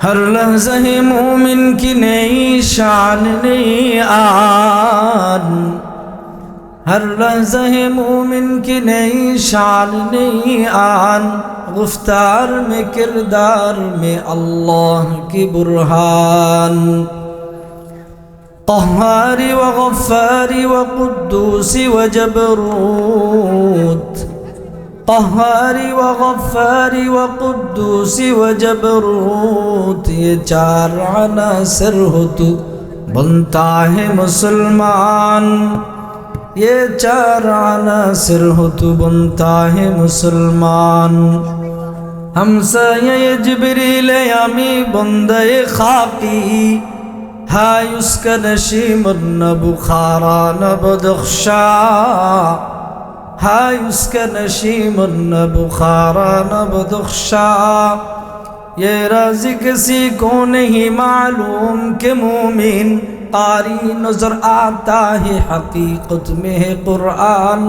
हर लहज़े मोमिन की नई शान नई आन, हर लहज़े मोमिन की नई शान नई आन, गुफ्तार में किरदार में अल्लाह की बुरहान। क़ह्हारी व गफ़्फ़ारी व क़ुद्दूसी व जबरूत, क़ह्हारी व गफ़्फ़ारी व क़ुद्दूसी व जबरूत, ये चार अनासिर हो तो बनता है मुसलमान, ये चार अनासिर हो तो बनता है मुसलमान। हमसाये जिब्रील यामी बंदे खाकी, हाय उसका नशीमन न बुखारा न बदख्शा, हाय उसका नशीमन न बुखारा न बदख्शा। ये राज़ किसी को नहीं मालूम कि मोमिन कारी नजर आता है हकीकत में है कुरान,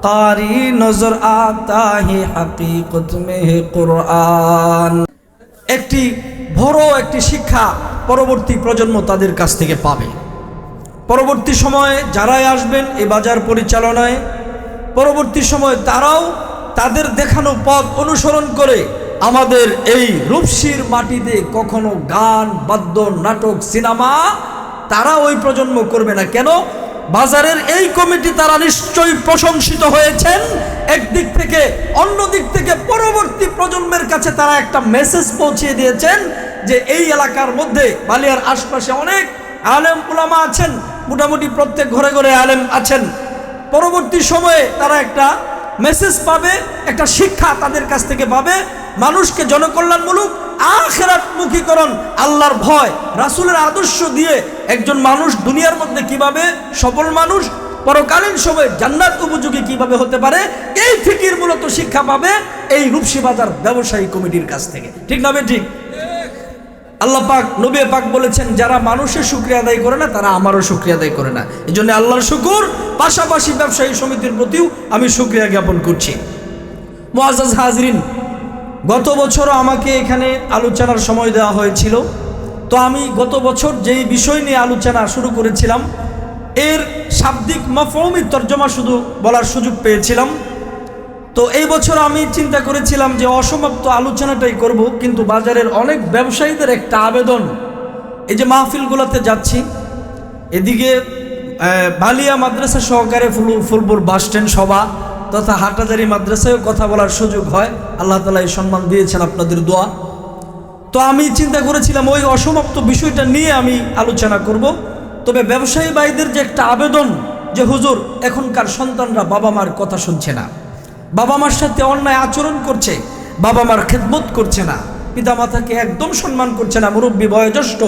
कारी नजर आता है हकीकत में है कुरान। একটি বড় একটি শিক্ষা পরবর্তী প্রজন্ম তাদের কাছ থেকে পাবে। পরবর্তী সময়ে যারাই আসবেন এই বাজার পরিচালনায়, পরবর্তী সময়ে তারাও তাদের দেখানো পথ অনুসরণ করে আমাদের এই রূপসীর মাটিতে কখনো গান বাদ্য নাটক সিনেমা তারা ওই প্রজন্ম করবে না। কেন? বাজারের এই কমিটি তারা নিশ্চয়ই প্রশংসিত হয়েছেন একদিক থেকে, অন্য দিক থেকে পরবর্তী প্রজন্মের কাছে তারা একটা মেসেজ পৌঁছে দিয়েছেন যে এই এলাকার মধ্যে বালিয়ার আশপাশে অনেক আলেম উলামা আছেন, মোটামুটি প্রত্যেক ঘরে ঘরে আলেম আছেন। পরবর্তী সময়ে তারা একটা মেসেজ পাবে, একটা শিক্ষা তাদের কাছ থেকে পাবে, মানুষকে জনকল্যাণমূলক আখিরাতমুখীকরণ, আল্লাহর ভয়, রাসূলের আদর্শ দিয়ে একজন মানুষ দুনিয়ার মধ্যে কিভাবে সফল মানুষ, পরকালীন সময়ে জান্নাত উপযোগী কিভাবে হতে পারে, এই ফিকির মূলত শিক্ষা পাবে এই রূপসী বাজার ব্যবসায়ী কমিটির কাছ থেকে। ঠিক না? ঠিক। আল্লাহ পাক, নবী পাক বলেছেন যারা মানুষের শুকরিয়া আদায় করে না তারা আমারও শুকরিয়া আদায় করে না। এই জন্য আল্লাহর শুকুর, পাশাপাশি ব্যবসায়ী সমিতির প্রতিও আমি শুকরিয়া জ্ঞাপন করছি। মুআজ্জাজ হাজরিন, গত বছরও আমাকে এখানে আলোচনার সময় দেওয়া হয়েছিল। তো আমি গত বছর যেই বিষয় নিয়ে আলোচনা শুরু করেছিলাম এর শাব্দিক মাফহুমি তর্জমা শুধু বলার সুযোগ পেয়েছিলাম। তো এই বছর আমি চিন্তা করেছিলাম যে অসমাপ্ত আলোচনাটাই করব, কিন্তু বাজারের অনেক ব্যবসায়ীদের একটা আবেদন, এই যে মাহফিলগুলোতে যাচ্ছি, এদিকে বালিয়া মাদ্রাসা সহকারে ফুলপুর বাস স্ট্যান্ড সভা তথা হাটাজারি মাদ্রাসায়ও কথা বলার সুযোগ হয়, আল্লাহ তাআলা এই সম্মান দিয়েছেন আপনাদের দোয়া। তো আমি চিন্তা করেছিলাম ওই অসমাপ্ত বিষয়টা নিয়ে আমি আলোচনা করব। তবে ব্যবসায়ী ভাইদের যে একটা আবেদন যে হুজুর এখনকার সন্তানরা বাবা মার কথা শুনছে না, বাবা মার সাথে অন্যায় আচরণ করছে, বাবা মার খেদমত করছে না, পিতামাতাকে একদম সম্মান করছে না, মুরব্বী বয়োজ্যেষ্ঠ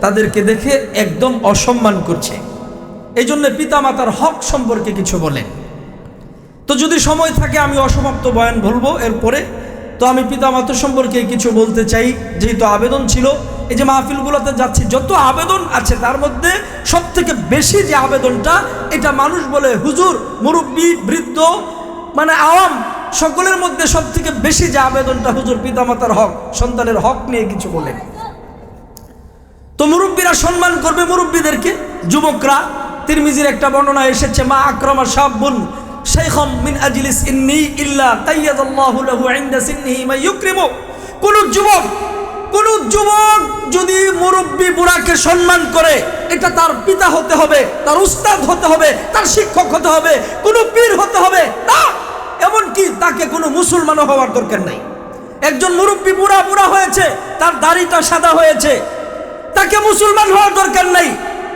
তাদেরকে দেখে একদম অসম্মান করছে। এই জন্য পিতামাতার হক সম্পর্কে কিছু বলেন। তো যদি সময় থাকে আমি অসমাপ্ত বয়ান বলবো এরপরে। তো আমি পিতামাতা সম্পর্কে কিছু বলতে চাই, যেহেতু আবেদন ছিল। এই যে মাহফিলগুলোতে যাচ্ছি যত আবেদন আছে তার মধ্যে সবথেকে বেশি যে আবেদনটা, এটা মানুষ বলে হুজুর, মুরব্বী, বৃদ্ধ, মানে আওয়াম সকলের মধ্যে সবথেকে বেশি যে আবেদনটা হুজুর পিতামাতার হক, সন্তানের হক নিয়ে কিছু বলেন। তো মুরব্বীরা সম্মান করবে মুরব্বীদেরকে, যুবকরা। তিরমিজির একটা বর্ণনা এসেছে, মা আকরামা শাবুন শাইখাম মিন আজলিস ইন্নী ইল্লা কাইয়াদাল্লাহু লাহু ইনদা সিন্নিহি মা ইউকরিমু। কোন যুবক যদি মুরব্বী বুড়াকে সম্মান করে, এটা তার পিতা হতে হবে, তার উস্তাদ হতে হবে, তার শিক্ষক হতে হবে, কোন পীর হতে হবে না, এমনকি তাকে কোনো মুসলমানও হওয়ার দরকার নাই। একজন মুরব্বী বুড়া হয়েছে, তার দাড়িটা সাদা হয়েছে, তাকে মুসলমান হওয়ার দরকার নাই।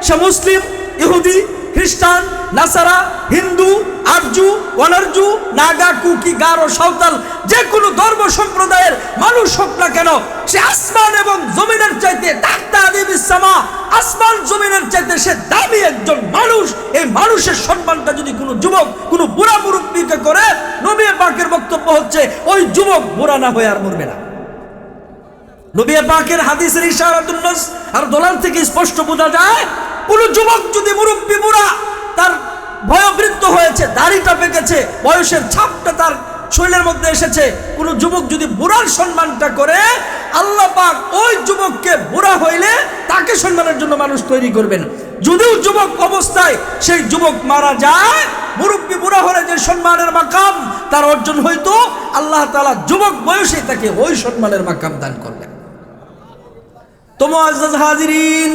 সে মুসলিম, ইহুদি, খ্রিস্টান, নাসারা, হিন্দু, আরজু, ওয়ানারজু, নাগা, কুকি, গারো, সাঁওতাল, যে কোনো ধর্ম সম্প্রদায়ের মানুষ হোক না কেন, সে আসমান এবং জমিনের চাইতে তাহতা আদিবিস সামা, আসমান জমিনের চাইতে সে দামি একজন মানুষ। এই মানুষের সম্মানটা যদি কোনো যুবক, কোনো বুড়া মুরব্বীকে করে, নবী পাকের বক্তব্য হচ্ছে ওই যুবক বুড়া না হয়ে আর মরবে না। নবী পাকের হাদিসের ইশারাতুন নাস আর দলাল থেকে স্পষ্ট বোঝা যায়, কোন যুবক যদি মুরব্বী বুড়া, তার বয়োবৃদ্ধ হয়েছে, দাড়িটা পেকেছে, বয়সের ছাপটা তার শরীরের মধ্যে এসেছে, কোন যুবক যদি বুড়ার সম্মানটা করে, আল্লাহ পাক ওই যুবককে বুড়া হইলে তাকে সম্মানের জন্য মানুষ তৈরি করবেন। যদিও যুবক অবস্থায় সেই যুবক মারা যায়, মুরব্বী বুড়া হলে যে সম্মানের মাকাম তার অর্জন হইতো, আল্লাহ তাআলা যুবক বয়সে তাকে ওই সম্মানের মাকাম দান করবেন। তো মুআজ্জাজ হাজিরিন,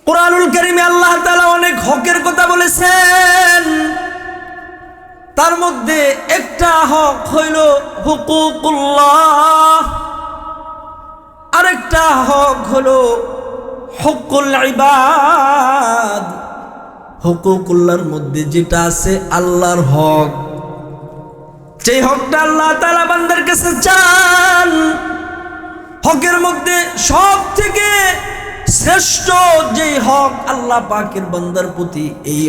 কুরআনুল কারীমে আল্লাহ তাআলা অনেক হকের কথা বলেছেন। তার মধ্যে একটা হক হইল হুকুকুল্লাহ, আরেকটা হক হলো হুকুল ইবাদ। হুকুকুল্লাহর মধ্যে যেটা আছে আল্লাহর হক, সেই হকটা আল্লাহ তাআলা বান্দার কাছে চান। হকের মধ্যে সব থেকে শ্রেষ্ঠ যে হক আল্লাহ পাকের বান্দার প্রতি, এই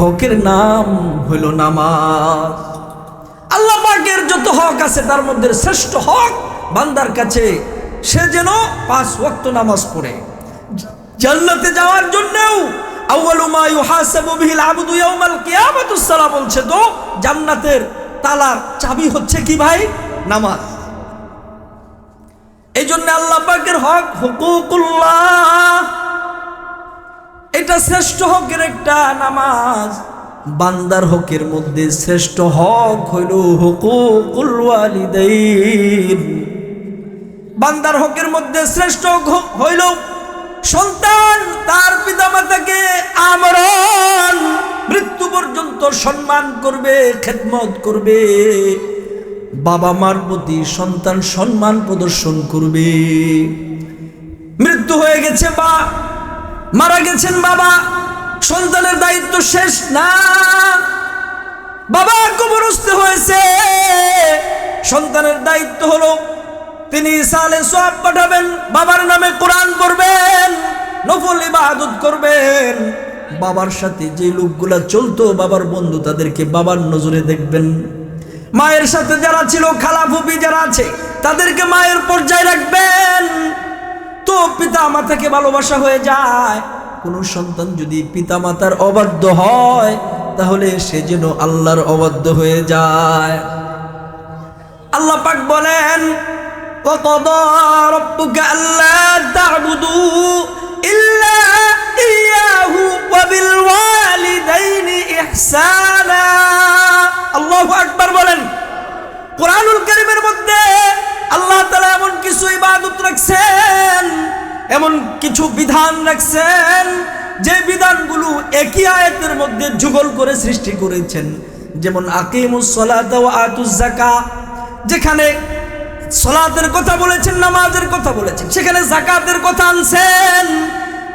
হকের নাম হইল নামাজ। আল্লাহ পাকের যত হক আছে তার মধ্যে শ্রেষ্ঠ হক বান্দার কাছে সে যেন 5 ওয়াক্ত নামাজ পড়ে। জান্নাতে যাওয়ার জন্যও আউয়ালু মা ইউহাসাবু বিহিল আবদু ইয়াউমাল কিয়ামাতুস সালাহ বলছে, তো জান্নাতের তালার চাবি হচ্ছে কি ভাই? নামাজ। এই জন্য আল্লাহ পাকের হক হুকুকুল্লাহ, এটা শ্রেষ্ঠ হকের একটা নামাজ। বান্দার হকের মধ্যে শ্রেষ্ঠ হক হইল হুকুকুল ওয়ালিদাইন। বান্দার হকের মধ্যে শ্রেষ্ঠ হক হইল সন্তান তার পিতামাতাকে আমরণ মৃত্যু পর্যন্ত সম্মান করবে, খেদমত করবে। বাবা মার প্রতি সন্তান সম্মান প্রদর্শন করবে। মৃত্যু হয়ে গেছে বা মারা গেছেন বাবা, সন্তানের দায়িত্ব শেষ না। বাবা কবরস্থ হয়েছে, সন্তানের দায়িত্ব হলো তিনি সালে সওয়াব পাঠাবেন, বাবার নামে কোরআন পড়বেন, নফল ইবাদত করবেন। বাবার সাথে যে লোকগুলা চলতো, বাবার বন্ধু, তাদেরকে বাবার নজরে দেখবেন। মায়ের সাথে যারা ছিল, খালা ফুফি যারা আছে, তাদেরকে মায়ের পর্যায়ে রাখবেন। তো পিতা মাতাকে ভালোবাসা হয়ে যায়। কোন সন্তান যদি পিতা মাতার অবাধ্য হয়, তাহলে সে যেন আল্লাহর অবাধ্য হয়ে যায়। আল্লাহ পাক বলেন, وَقَضَى رَبُّكَ أَلَّا تَعْبُدُوا إِلَّا إِيَّاهُ وَبِالْوَالِدَيْنِ إِحْسَانًا। আল্লাহু আকবার বলেন। কুরআনুল কারীমের মধ্যে আল্লাহ তাআলা এমন কিছু ইবাদত রাখছেন, এমন কিছু বিধান রাখছেন, যে বিধানগুলো একই আয়াতের মধ্যে যুগল করে সৃষ্টি করেছেন। যেমন আকিমুস সালাতা ওয়া আতুজ যাকাত, যেখানে সালাতের কথা বলেছেন, নামাজের কথা বলেছেন, সেখানে যাকাতের কথা আনছেন।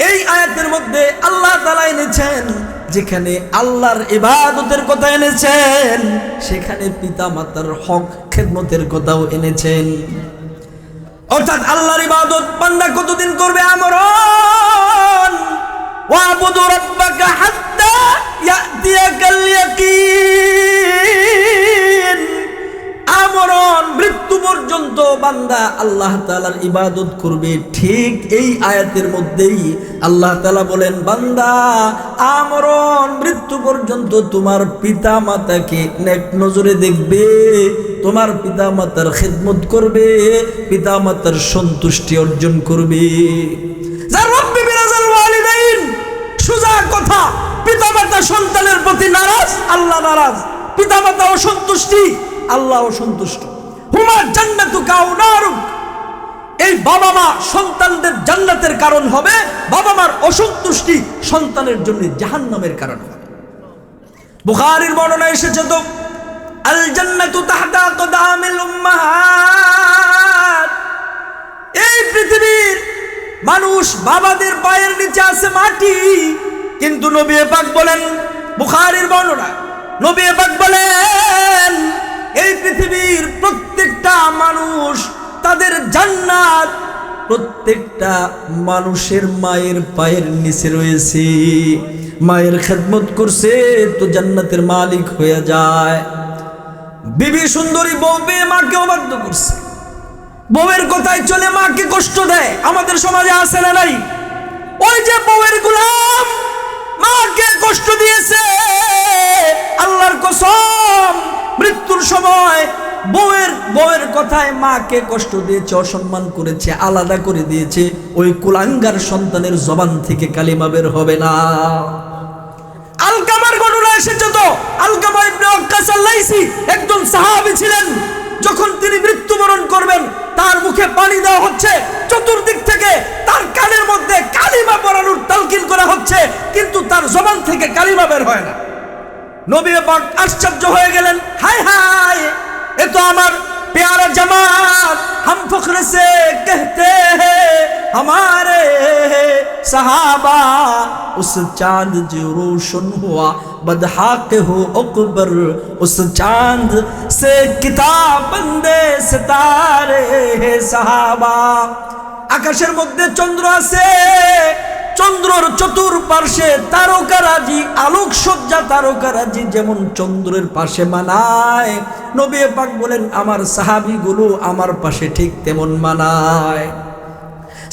এই আয়াতের মধ্যে আল্লাহ তাআলা এনেছেন, যেখানে আল্লাহর ইবাদতের কথা এনেছেন, সেখানে পিতা মাতার হক খেদমতের কথাও এনেছেন। অর্থাৎ আল্লাহর ইবাদত বান্দা কতদিন করবে? আমরণ ওয়াবুদু রাব্বাকা হাত্তা ইয়াতিয়াকাল ইয়াকিন। আমরণ মৃত্যু পর্যন্ত বান্দা আল্লাহ তাআলার ইবাদত করবে। ঠিক এই আয়াতের মধ্যেই আল্লাহ তাআলা বলেন, বান্দা আমরণ মৃত্যু পর্যন্ত তোমার পিতা মাতাকে নেক নজরে দেখবে, তোমার পিতা মাতার খেদমত করবে, পিতা মাতার সন্তুষ্টি অর্জন করবে। যার রব্বি বিরাজাল ওয়ালিদাইন, সোজা কথা, পিতা মাতা সন্তানের প্রতি নারাজ, আল্লাহ নারাজ। পিতা মাতা অসন্তুষ্টি, আল্লাহ অসন্তুষ্ট। হুমা জান্নাতুকা আও নারুক, এই বাবা মা সন্তানদের জান্নাতের কারণ হবে, বাবা মার অসন্তুষ্টি সন্তানের জন্য জাহান্নামের কারণ হবে। বুখারীর বর্ণনা এসেছে, তো আল জান্নাতু তাহতা আকদামিল উম্মাহাত, এই পৃথিবীর মানুষ বাবাদের পায়ের নিচে আছে মাটি। কিন্তু নবী পাক বলেন, বুখারীর বর্ণনা, নবী পাক বলেন, এই পৃথিবীর প্রত্যেকটা মানুষ তাদের জান্নাত প্রত্যেকটা মানুষের মায়ের পায়ের নিচে রয়েছে। মায়ের খেদমত করছে তো জান্নাতের মালিক হয়ে যায়। বিবি সুন্দরী বউ পেয়ে মাকে অবাধ্য করছে, বউয়ের কথায় চলে মাকে কষ্ট দেয়। আমাদের সমাজে আছে না নাই? ওই যে বউয়ের গোলাম মাকে কষ্ট দিয়েছে, আল্লাহর কসম, মৃত্যুর সময় বউয়ের কথায় মাকে কষ্ট দিয়েছে, অসম্মান করেছে, আলাদা করে দিয়েছে, ওই কুলাঙ্গার সন্তানের জবান থেকে কালিমা বের হবে না। আলকামার ঘটনা এসেছে তো, আলকামা ইবনে ওয়াক্কাস আল-লাইসি একজন সাহাবী ছিলেন। যখন তিনি মৃত্যুবরণ করবেন, তার মুখে পানি দেওয়া হচ্ছে, চতুর্দিক থেকে তার কানের মধ্যে কালিমা পড়ানোর তালকিন করা হচ্ছে, কিন্তু তার জবান থেকে কালিমা বের হয় না। নবী পাক আশ্চর্য হয়ে গেলেন, হায় হায়, এ তো আমার प्यारा जमात, हम फख्र से कहते हैं हमारे सहाबा, उस चांद जो रोशन हुआ बदहाक हो अकबर, उस चांद से किताब बंदे सितारे सहाबा। आकाशेर मध्य चंद्र आछे, চন্দ্রর চতুর্পার্শ্বে তারকারাজি, আলোকসজ্জা তারকারাজি যেমন চন্দ্রের পাশে মানায়, নবী পাক বলেন আমার সাহাবীগুলো আমার পাশে ঠিক তেমন মানায়।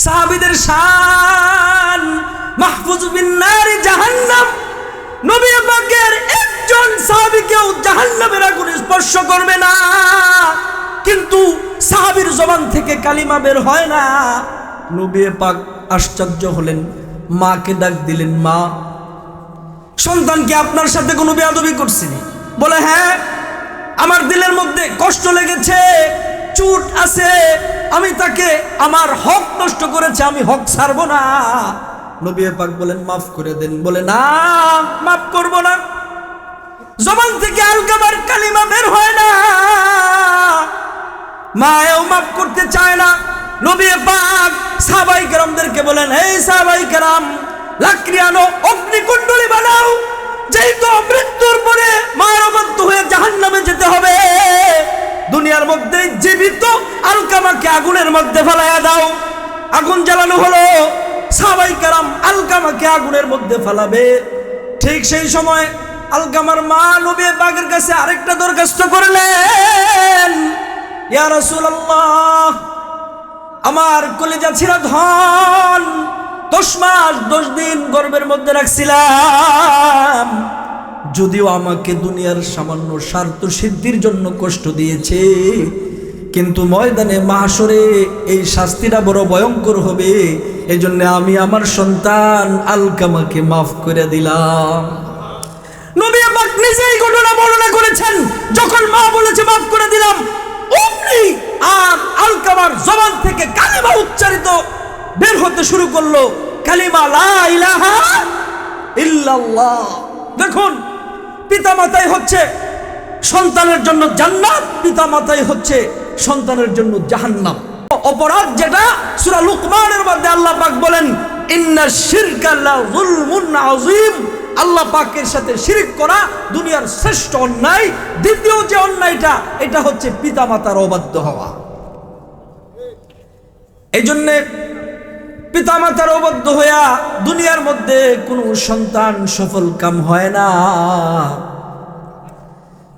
সাহাবীদের শান মাহফুজ বিন নারি জাহান্নাম। নবী পাকের একজন সাহাবীকেও জাহান্নামের আগুন স্পর্শ করবে না, কিন্তু সাহাবীর জবান থেকে কালিমা বের হয় না। নবী পাক আশ্চর্য হলেন, মাকে ডাক দিলেন, মা, সন্তান কি আপনার সাথে কোনো বেয়াদবি করছে? বলে হ্যাঁ, আমার দিলের মধ্যে কষ্ট লেগেছে, চোট আছে, আমি তাকে আমার হক নষ্ট করেছে, আমি হক ছাড়বো না। নবী পাক বলেন মাফ করে দেন। বলে না, মাফ করব না। জবান থেকে আলকামার কালিমা বের হয় না, মায়েও মাফ করতে চায় না। নবী পাক সাহাবায়ে কেরামদেরকে বলেন, এই সাহাবায়ে কেরাম, লাকড়ি আনো, অগ্নিকুণ্ডলী বানাও, যেহেতু মৃত্যুর পরে মার অবাধ্য হয়ে জাহান্নামে যেতে হবে, দুনিয়ার মধ্যে জীবিত আলকামাকে আগুনের মধ্যে ফেলাইয়া দাও। আগুন জ্বালানো হলো, সাহাবায়ে কেরাম আলকামাকে আগুনের মধ্যে ফেলাবে। ঠিক সেই সময় আলকামার মা নবী পাকের কাছে আরেকটা দরখাস্ত করলেন, ইয়া রাসূলুল্লাহ, আমার কলিজা ছিঁড়া ধন 10 মাস 10 দিন গর্ভের মধ্যে রাখছিলাম, যদিও আমাকে দুনিয়ার সামান্য স্বার্থ সিদ্ধির জন্য কষ্ট দিয়েছে, কিন্তু ময়দানে মাহশরে এই শাস্তিটা বড় ভয়ঙ্কর হবে, এজন্য আমি আমার সন্তান আলকামাকে মাফ করে দিলাম। নবী পাক নিজেই ঘটনা বর্ণনা করেছেন, যখন মা বলেছে মাফ করে দিলাম, অমনি আর আলকামার জবান থেকে কালিমা উচ্চারিত বের হতে শুরু করলো, কালিমা লা ইলাহা ইল্লাল্লাহ। দেখুন, পিতামাতাই হচ্ছে সন্তানের জন্য জান্নাত, পিতামাতাই হচ্ছে সন্তানের জন্য জাহান্নাম। অপরাধ যেটা সূরা লুকমানের মধ্যে আল্লাহ পাক বলেন, ইন্নাশ শিরকা লা যুলমুন আযীম, আল্লাহ পাকের সাথে শিরক করা দুনিয়ার শ্রেষ্ঠ অন্যায়। দ্বিতীয় যে অন্যায়টা, এটা হচ্ছে পিতামাতার অবাধ্য হওয়া। এই জন্য পিতামাতার অবাধ্য হইয়া দুনিয়ার মধ্যে কোনো সন্তান সফল কাম হয় না।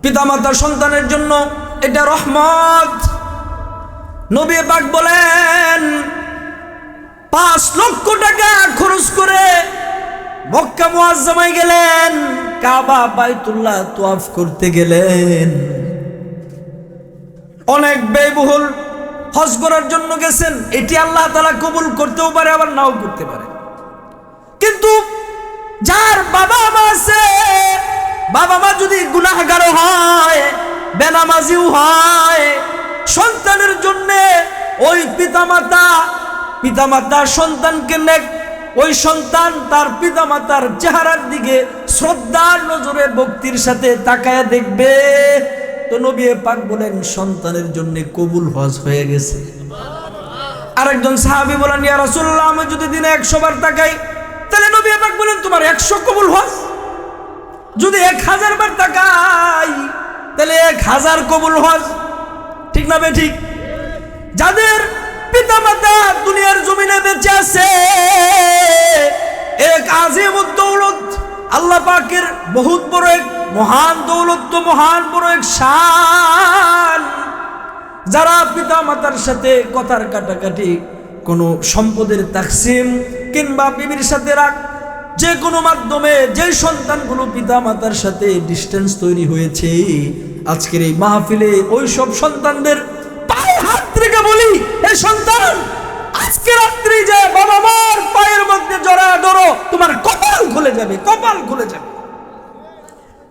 পিতামাতা সন্তানের জন্য এটা রহমত। নবী পাক বলেন 5 লক্ষ টাকা খরচ করে মক্কা মুআজ্জামায় গেলেন, কাবা বাইতুল্লাহ তাওয়াফ করতে গেলেন, অনেক ব্যয়বহুল হজ করার জন্য গেছেন। এটি আল্লাহ তাআলা কবুল করতেও পারে, আবার নাও করতে পারে। কিন্তু যার বাবা মা আছে, বাবা মা যদি গুনাহগার হয়, বেনামাজিও হয়, সন্তানের জন্য ওই পিতামাতা সন্তানকে নেক, ওই সন্তান তার পিতামাতার চেহারার দিকে শ্রদ্ধার নজরে ভক্তির সাথে তাকায়া দেখবে, তো নবী পাক বলেন সন্তানের জন্য কবুল হজ হয়ে গেছে। আরেকজন সাহাবী বলেন, ইয়া রাসূলুল্লাহ, আমি যদি দিনে 100 বার তাকাই, তাহলে নবী পাক বলেন তোমার 100 কবুল হজ। যদি 1000 বার তাকাই, তাহলে 1000 কবুল হজ। ঠিক না বেঠিক? যাদের পিতামাতা দুনিয়ার জমিনে বেঁচে আছে, এক আজিমুদ দৌলত, আল্লাহ পাকের বহুত বড় এক মহান দৌলত, তো মহান বড় এক শান। যারা পিতামাতার সাথে কথার কাটাকাটি, কোনো সম্পদের তাকসিম কিংবা বিবির সাথে রাগ, যে কোনো মাধ্যমে যে সন্তানগুলো পিতা মাতার সাথে ডিস্টেন্স তৈরি হয়েছে, আজকের এই মাহফিলে ওই সব সন্তানদের পায়ে হাত রেখে বলি, এই সন্তান আজকে রাত্রি যে বাবা মার পায়ের মধ্যে জড়া ধরো, তোমার কপাল খুলে যাবে, কপাল খুলে যাবে।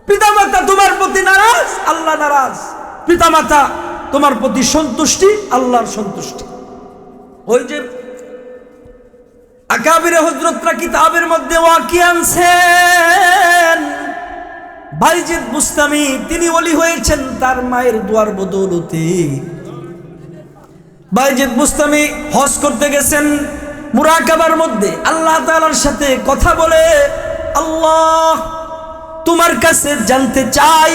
পিতা মাতা তোমার প্রতি নারাজ, আল্লাহ নারাজ। পিতা মাতা তোমার প্রতি সন্তুষ্টি, আল্লাহর সন্তুষ্টি। ওই যে আকাবিরে হযরতরা কিতাবের মধ্যে ওয়াকিয়া আনছেন, বাইজিদ বুস্তামি তিনি ওলি হয়েছেন তার মায়ের দোয়ার বদৌলতে। বাইজিদ বুস্তামি হজ করতে গেছেন, মুরাকাবার মধ্যে আল্লাহ তাআলার সাথে কথা বলে, আল্লাহ তোমার কাছে জানতে চাই,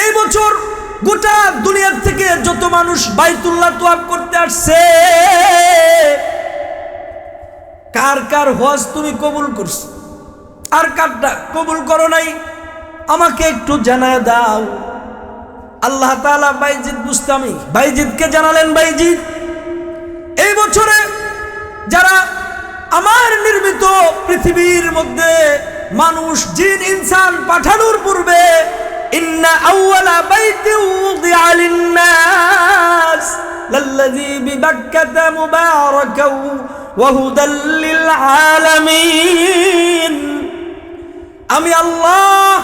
এই বছর গোটা দুনিয়ার থেকে যত মানুষ বাইতুল্লাহ তওয়াফ করতে আসছে, কার কার হজ তুমি কবুল করছো আর কারটা কবুল করো নাই, আমাকে একটু জানায় দাও। আল্লাহ তাআলা বাইজিদ বুস্তামি বাইজিদকে জানালেন, বাইজিদ এই বছরে যারা আমার নির্মিত পৃথিবীর মধ্যে মানুষ জিন ইনসান পাঠানোর পূর্বে, ইন্না আউওয়ালা বাইতিন উযিআ লিন-নাস লাল্লাযী বিবাক্কাতা মুবারাকাও ওয়া হুদাল লিল আলামিন, আমি আল্লাহ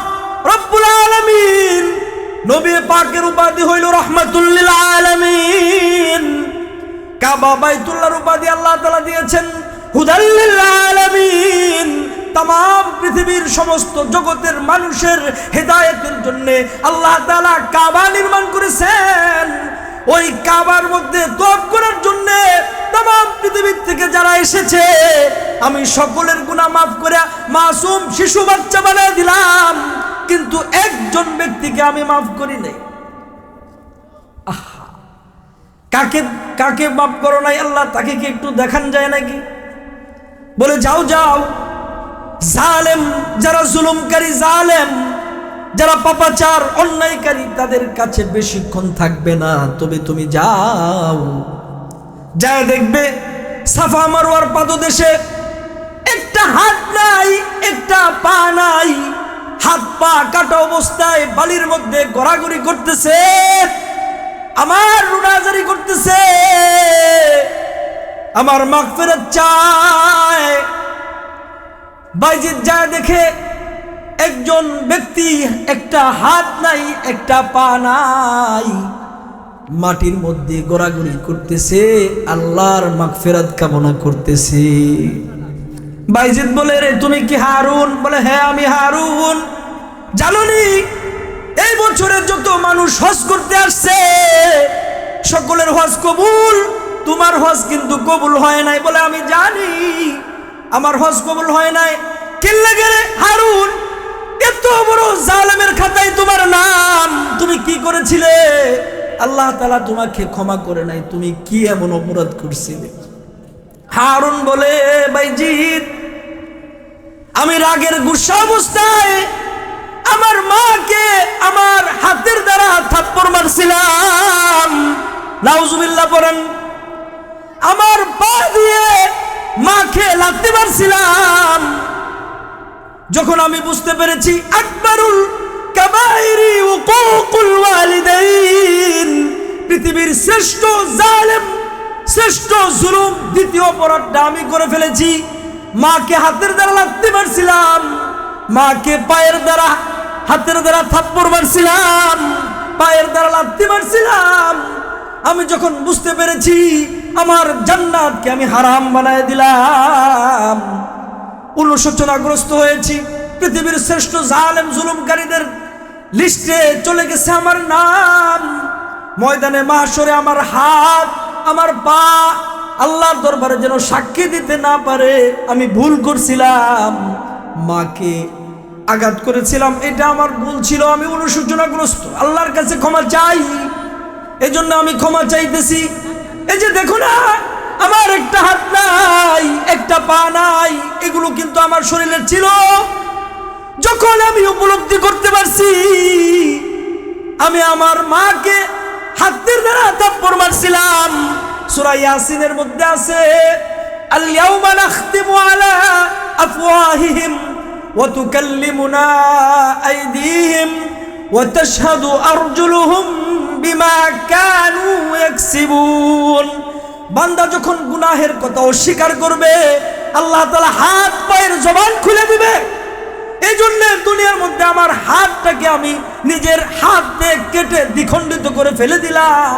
রব্বুল আলামিন, নবী পাকের উপাধি হইল রাহমাতুল লিল আলামিন। কাবা বাইতুল্লাহর উপাধি আল্লাহ তাআলা দিয়েছেন হুদাল লিল আলামিন, तमाम পৃথিবীর সমস্ত জগতের মানুষের হেদায়েতের জন্য আল্লাহ তাআলা কাবা নির্মাণ করেছেন। ওই কাবার মধ্যে তওয়াফ করার জন্য तमाम পৃথিবী থেকে যারা এসেছে, আমি সকলের গুনাহ maaf করে মাসুম শিশু বাচ্চা বানিয়ে দিলাম, কিন্তু একজন ব্যক্তিকে আমি maaf করি নাই। কাকে কাকে maaf করো নাই আল্লাহ, তাকে কি একটু দেখান যায় নাকি? বলে যাও যাও, জালেম যারা জুলুমকারী, জালেম যারা পাপাচার অন্যায়কারী, তাদের কাছে বেশিক্ষণ থাকবে না, তবে তুমি যাও, যায় দেখবে সাফা মারওয়ার পাদদেশে একটা হাত নাই, একটা পা নাই, হাত পা কাটা অবস্থায় বালির মধ্যে গড়াগড়ি করতেছে, আমার রুনাজারি করতেছে, আমার মাগফিরাত চায়। বাইজিদ যায় দেখে একজন ব্যক্তি একটা হাত নাই, একটা পা নাই, মাটির মধ্যে গড়াগড়ি করতেছে, আল্লাহর মাগফিরাত কামনা করতেছে। বাইজিদ বলে, রে তুমি কি হারুন? বলে হ্যাঁ আমি হারুন। জানোনি এই বছরে যত মানুষ হজ করতে আসছে সকলের হজ কবুল, তোমার হজ কিন্তু কবুল হয় নাই। বলে আমি জানি আমার হজ কবুল হয় নাই। কেল্লা গেলে হারুন, এত বড় জালেমের খাতায় তোমার নাম, তুমি কি করেছিলে? আল্লাহ তাআলা তোমাকে ক্ষমা করে নাই, তুমি কি এমন অপরাধ করছিলে? হারুন বলে, বাইজিদ আমি রাগের গুসা অবস্থায় আমার মাকে আমার হাতের দ্বারা থাপ্পড় মারছিলাম, নাউজুবিল্লাহ পড়েন, আমার পা দিয়ে মাকে লাথি মারছিলাম। যখন আমি বুঝতে পেরেছি আকবারুল কাবাইরি উকুকুল ওয়ালিদাইন, পৃথিবীর শ্রেষ্ঠ জালেম, শ্রেষ্ঠ জুলুম, দ্বিতীয় অপরাধটা আমি করে ফেলেছি, মাকে হাতের দ্বারা লাথি মারছিলাম, মাকে পায়ের দ্বারা হাতের দ্বারা থাপ্পড় মারছিলাম, পায়ের দ্বারা লাথি মারছিলাম। আমি যখন বুঝতে পেরেছি আমার জান্নাতকে আমি হারাম বানায় দিলাম, অনুশোচনাগ্রস্ত হয়েছি। পৃথিবীর শ্রেষ্ঠ জালেম জুলুমকারীদের লিস্টে চলে গেছে আমার নাম। ময়দানে মাহশরে আমার হাত, আমার পা আল্লাহর দরবারে যেন সাক্ষী দিতে না পারে আমি ভুল করছিলাম, মাকে আঘাত করেছিলাম, এটা আমার ভুল ছিল, আমি অনুশোচনাগ্রস্ত, আল্লাহর কাছে ক্ষমা চাই। এই জন্য আমি ক্ষমা চাইতেছি। এই যে দেখো না, আমার একটা হাত নাই, একটা পা নাই, এগুলো কিন্তু আমার শরীরের ছিল। যখন আমি উপলব্ধি করতে পারছি আমি আমার মাকে হাতের দ্বারা থাপ্পড় মারছিলাম, সূরা ইয়াসিনের মধ্যে আছে, আল ইয়াউমা নাখতিমু আলা আফওয়াহিহিম ওয়া তুকাল্লিমুনা আইদিহিম ওয়া তাশহাদু আরজুলুহুম বিমা কানু ইয়াকসিবুন। বান্দা যখন গুনাহের কথা অস্বীকার করবে, আল্লাহ তাআলা হাত পায়ের জবান খুলে দিবে। এই জন্য দুনিয়ার মধ্যে আমার হাতটাকে আমি নিজের হাত দিয়ে কেটে দ্বিখণ্ডিত করে ফেলে দিলাম।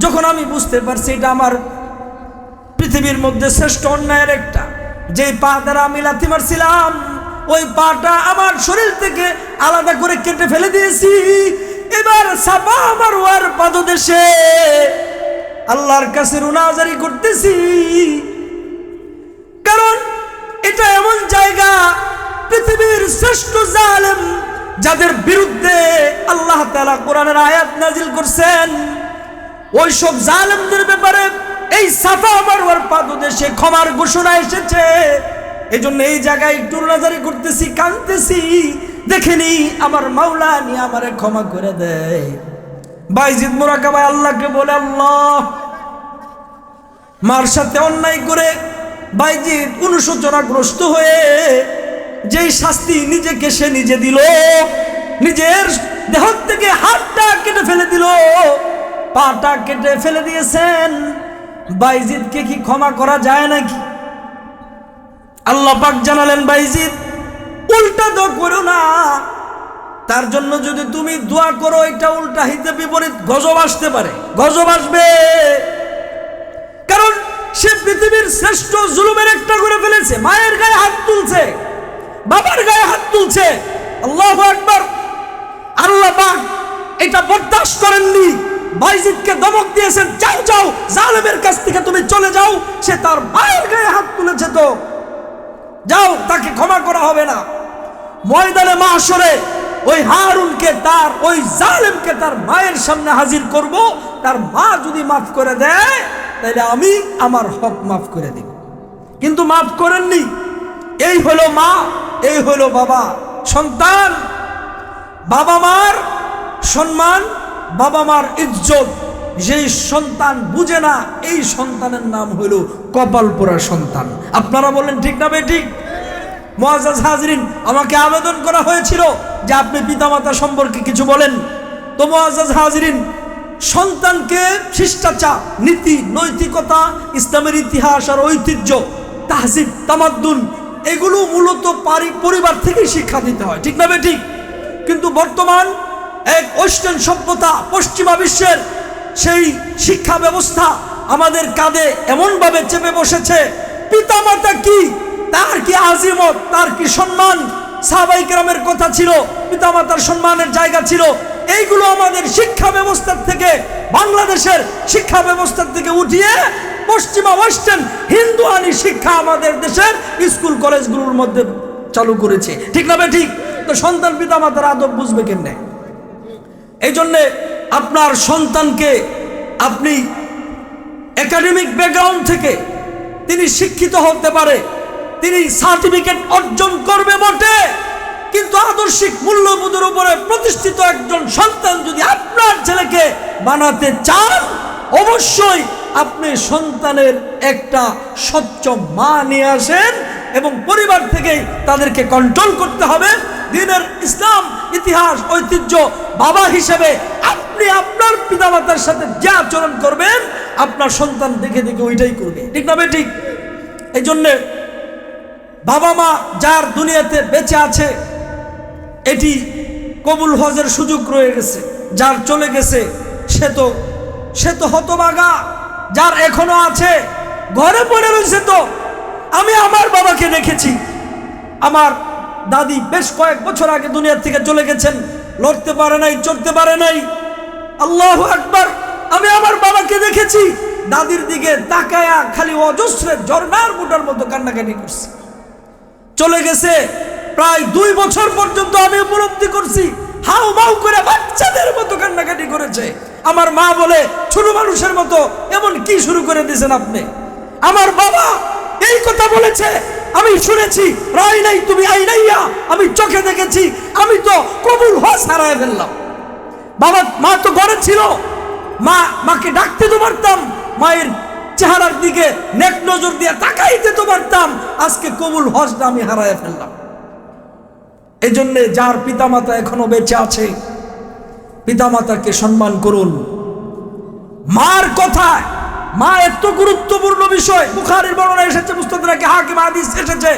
যখন আমি বুঝতে পারছি এটা আমার পৃথিবীর মধ্যে শ্রেষ্ঠ অন্যায়ের একটা, যেই পা দ্বারা আমি লাথি মারছিলাম ওই পাটা আমার শরীর থেকে আলাদা করে কেটে ফেলে দিয়েছি। এবার সাফা মারওয়ার পাদদেশে আল্লাহর কাছে রুনাজারি করতেছি, কারণ এটা এমন জায়গা পৃথিবীর শ্রেষ্ঠ জালেম যাদের বিরুদ্ধে আল্লাহ তাআলা কোরআনের আয়াত নাজিল করছেন, ওই সব জালেমদের ব্যাপারে এই সাফা মারওয়ার পাদদেশে ক্ষমার ঘোষণা এসেছে। এই জন্য এই জায়গায় একটু রুনাজারি করতেছি, কাঁদতেছি, দেখেনি আমার মাওলা নিয়ে আমারে ক্ষমা করে দেয়। বাইজিদ মুরাকাবায় আল্লাহকে বলে, আল্লাহ, মার সাথে অন্যায় করে বাইজিদ অনুশোচনাগ্রস্ত হয়ে যেই শাস্তি নিজেকে সে নিজে দিল, নিজের দেহ থেকে হাতটা কেটে ফেলে দিল, পাটা কেটে ফেলে দিয়েছেন, বাইজিদকে কি ক্ষমা করা যায় নাকি? আল্লাহ পাক জানালেন, বাইজিদ উল্টা তো করো না, তার জন্য যদি তুমি দোয়া করো এটা উল্টা হিতে বিপরীত গজব আসতে পারে, গজব আসবে, কারণ সে পৃথিবীর শ্রেষ্ঠ জুলুমের একটা করে ফেলেছে। মায়ের গায়ে হাত তুলছে, বাবার গায়ে হাত তুলছে। আল্লাহু আকবার। আল্লাহ পাক এটা বরদাস্ত করেননি, বাইজিদকে ধমক দিয়েছেন, যাও যাও জালেমের কাছ থেকে তুমি চলে যাও, সে তার মায়ের গায়ে হাত তুলেছে, তো যাও, তাকে ক্ষমা করা হবে না। ময়দানে মাহশরে ওই হারুনকে, তার ওই জালেমকে তার মায়ের সামনে হাজির করব, তার মা যদি মাফ করে দেয় তাহলে আমি আমার হক মাফ করে দিব, কিন্তু মাফ করেননি। এই হলো মা, এই হলো বাবা। সন্তান, বাবা মার সম্মান, বাবা মার ইজ্জত যেই সন্তান বুঝে না, এই সন্তানের নাম হলো কপাল পোড়া সন্তান। আপনারা বলেন ঠিক না বেঠিক? মুআজ্জাজ হাজরিন, আমাকে আবেদন করা হয়েছিল যে আপনি পিতামাতা সম্পর্কে কিছু বলেন। তো মুআজ্জাজ হাজরিন, সন্তানকে শিষ্টাচার, নীতি, নৈতিকতা, ইসলামের ইতিহাস আর ঐতিহ্য, তাহজিব, তামাদ্দুন, এগুলো মূলত পরিবার থেকে শিক্ষা দিতে হয়, ঠিক না বেঠিক? কিন্তু বর্তমান এক ওয়েস্টার্ন সভ্যতা, পশ্চিমা বিশ্বের সেই শিক্ষা ব্যবস্থা আমাদের কাঁধে এমনভাবে চেপে বসেছে, পিতামাতা কি, তার কি আজিমত, তার কি সম্মান, সাহাবায়ে কেরামের কথা ছিল, পিতামাতার সম্মানের জায়গা ছিল, এইগুলো আমাদের শিক্ষা ব্যবস্থার থেকে, বাংলাদেশের শিক্ষা ব্যবস্থার থেকে উঠিয়ে পশ্চিমা ওয়েস্টার্ন হিন্দুয়ানি শিক্ষা আমাদের দেশের স্কুল কলেজগুলোর মধ্যে চালু করেছে, ঠিক না ঠিক? তো সন্তান পিতামাতার আদব বুঝবে কেমনে? এই জন্যে আপনার সন্তানকে আপনি একাডেমিক ব্যাকগ্রাউন্ড থেকে তিনি শিক্ষিত হতে পারে, তিনি সার্টিফিকেট অর্জন করবে বটে, কিন্তু আদর্শিক মূল্যবোধের উপরে প্রতিষ্ঠিত একজন সন্তান যদি আপনার ছেলেকে বানাতে চান, অবশ্যই আপনি সন্তানের একটা স্বচ্ছ মা নিয়ে আসেন এবং পরিবার থেকেই তাদেরকে কন্ট্রোল করতে হবে। দ্বীনের ইসলাম, ইতিহাস, ঐতিহ্য, বাবা হিসেবে আপনি আপনার পিতামাতার সাথে যে আচরণ করবেন আপনার সন্তান দেখে দেখে ওইটাই করবে, ঠিক না ঠিক? এই জন্যে বাবা মা যার দুনিয়াতে বেঁচে আছে এটি কবুল হজের সুযোগ রয়ে গেছে, যার চলে গেছে সে তো হতভাগা, যার এখনো আছে ঘরে পড়ে রয়েছে। তো আমি আমার বাবাকে দেখেছি, আমার দাদি বেশ কয়েক বছর আগে দুনিয়া থেকে চলে গেছেন, লড়তে পারে নাই, চড়তে পারে নাই। আল্লাহু আকবার। আমি আমার বাবাকে দেখেছি দাদির দিকে তাকায়া খালি অজস্রে ঝর্ণার বুটার মতো কান্নাকাটি করছে, চলে গেছে। প্রায় 2 বছর পর্যন্ত আমি উপলব্ধি করছি হাউ মাউ করে বাচ্চাদের মতো কান্নাকাটি করেছে। আমার মা বলে, ছোট মানুষের মতো এমন কি শুরু করে দিয়েছেন আপনি? আমার বাবা এই কথা বলেছে, আমি শুনেছি, রাই নাই তুমি আই নাইয়া, আমি চোখে দেখেছি, আমি তো কবুল হজ হারায় ফেললাম। মা তো ঘরে ছিল, মাকে ডাকতে তো পারতাম, মায়ের চেহারার দিকে নেক নজর দিয়ে তাকাইতে তো পারতাম, আজকে কবুল হজটা আমি হারায় ফেললাম। এই জন্যে যার পিতামাতা এখনো বেঁচে আছে, পিতামাতাকে সম্মান করুন। মার কথায়, মা এত গুরুত্বপূর্ণ বিষয়। বুখারীর বর্ণনা এসেছে, মুস্তাদরাকে হাকিম হাদিস এসেছে,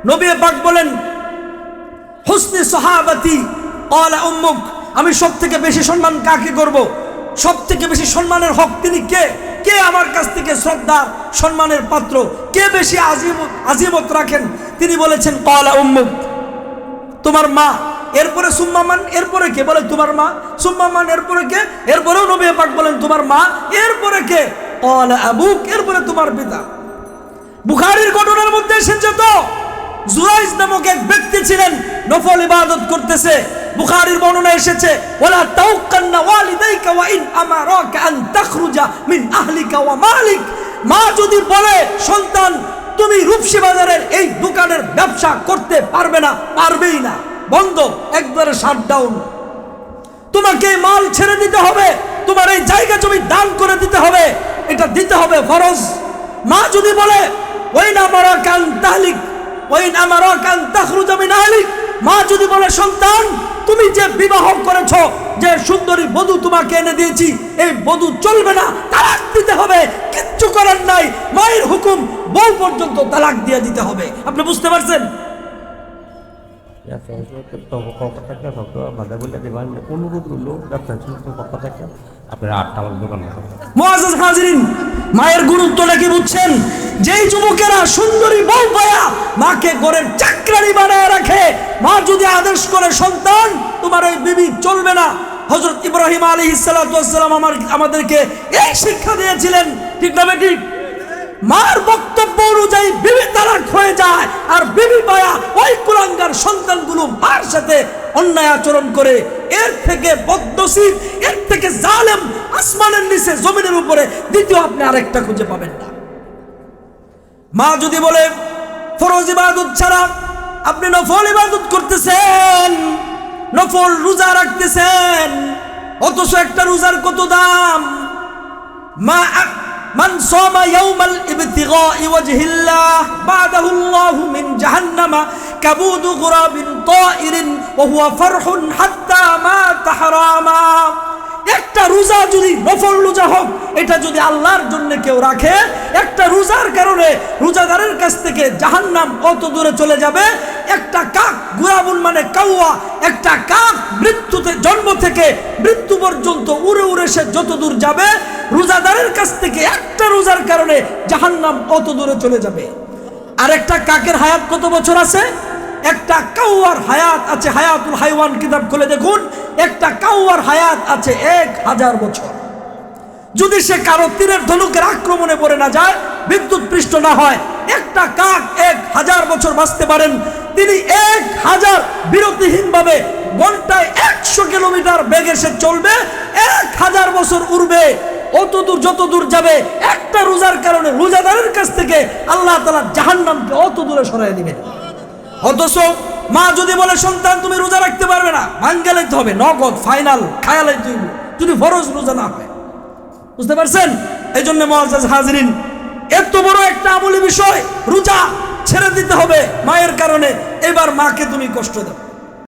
নবী পাক বলেন, হুসনি সাহাবাতি ক্বালা উম্মুক, আমি সব থেকে বেশি সম্মান কাকে করব? সব থেকে বেশি সম্মানের হক তিনি কে? কে আমার কাছ থেকে শ্রদ্ধা সম্মানের পাত্র? কে বেশি আজিমত রাখেন? তিনি বলেছেন ক্বালা উম্মুক, তোমার মা। এরপরে সুম্মা মান, এরপরে কে? বলে তোমার মা। সুম্মা মান, এরপরে কে? এরপরেও নবী পাক বলেন তোমার মা। এরপরে কে? ক্বালা আবুক, এরপরে তোমার পিতা। বুখারীর ঘটনার মধ্যে এসেছে তো, জুরাইজ নামক এক ব্যক্তি ছিলেন, নফল ইবাদত করতেছে। বুখারীর বর্ণনা এসেছে, ওয়ালা তাওকান্না ওয়ালিদাইকা ওয়া ইন আমারাকা আন তাখরুজা মিন আহলিকা ওয়া মালিক। মা যদি বলে, সন্তান তুমি রূপসী বাজারের এই দোকানের ব্যবসা করতে পারবে না, পারবেই না, বন্ধ, একবারে শাটডাউন, তোমাকে মাল ছেড়ে দিতে হবে, তোমার এই জায়গা জমি দান করে দিতে হবে, এটা দিতে হবে, ফরজ। মা যদি বলে ওয়াইন আমারাকা আন তাহলিক ওয়াইন আমারাকা আন তাখরুজা মিন আহলিক, মা যদি বলে সন্তান তুমি যে বিবাহ করেছো, যে সুন্দরী বধূ তোমাকে এনে দিয়েছি, এই বধূ চলবে না, তালাক দিতে হবে, কিচ্ছু করার নাই, মায়ের হুকুম, বউ পর্যন্ত তালাক দিয়ে দিতে হবে। আপনি বুঝতে পারছেন? অনুরোধ রইল পক্ষ থেকে আপনারা 8টা আমার দোকান। মুআজ্জাজ হাজিরিন, মায়ের গুরুত্বটা কি বুঝছেন? যেই যুবকেরা সুন্দরী বউ পায়া মাকে ঘরের চাকরানি বানায় রাখে, মা যদি আদেশ করে সন্তান তোমার ওই বিবি চলবে না, হযরত ইব্রাহিম আলাইহিস সালাতু ওয়াস সালাম আমাদেরকে এই শিক্ষা দিয়েছিলেন, ঠিক না ঠিক? মার বক্তব্য অনুযায়ী বিবি তালাক হয়ে যায়, আর বিবি পায়া ওই কুলাঙ্গার সন্তানগুলো মার সাথে অন্যায় আচরণ করে। এর থেকে বদনসিব, এর থেকে জালেম আসমানের নিচে জমিনের উপরে দ্বিতীয় আপনি আরেকটা খুঁজে পাবেন না। মা যদি বলে ফরজ ইবাদত ছাড়া আপনি নফল ইবাদত করতেছেন, নফল রোজা রাখতেছেন, অথচ একটা রোজার কত দাম। মা মান সামা ইয়াউমাল ইবতিগাই ওয়াজহিল্লাহ বাদাহুল্লাহু মিন জাহান্নামা কাবুদু গুরাবিন তাইরিন ওয়া হুয়া ফারহুন হাত্তা মাতা হারামা। একটা রোজা যদি নফল রোজা হোক, এটা যদি আল্লাহর জন্য কেউ রাখে, একটা রোজার কারণে রোজাদারের কাছ থেকে জাহান্নাম কত দূরে চলে যাবে। একটা কাক, গুরাবুন মানে কাওয়া, একটা কাক মৃত্যুতে জন্ম থেকে মৃত্যু পর্যন্ত উড়ে উড়ে সে যত দূর যাবে, রোজাদারের কাছ থেকে একটা রোজার কারণে জাহান্নাম কত দূরে চলে যাবে। আর একটা কাকের হায়াত কত বছর আছে? একটা কাওয়ার হায়াত আছে, হায়াতুল হাইওয়ান কিতাব খুলে দেখুন, একটা কাওয়ার হায়াত আছে 1000 বছর। যদি সে কারো তীরের ধনুকের আক্রমণে পড়ে না যায়, বিদ্যুৎ পৃষ্ঠ না হয়, একটা কাক 1000 বছর বাঁচতে পারেন। তিনি 1000 বিরতিহীন ভাবে ঘন্টায় 100 কিলোমিটার বেগে সে চলবে, 1000 বছর উড়বে, অত দূর যত দূর যাবে। একটা রোজার কারণে রোজাদারের কাছ থেকে আল্লাহ তাআলা জাহান্নামকে অত দূরে সরাই দিবেন। অথচ মা যদি বলে সন্তান তুমি রোজা রাখতে পারবে না, ভাঙ্গে লাইতে হবে, নগদ ফাইনাল খায়া লাইতে হইব, যদি ফরজ রোজা না হয়। বুঝতে পারছেন? এই জন্য মুআজ্জাজ হাজিরিন, এত বড় একটা আমলি বিষয়, রোজা ছেড়ে দিতে হবে মায়ের কারণে। এবার মাকে তুমি কষ্ট দাও।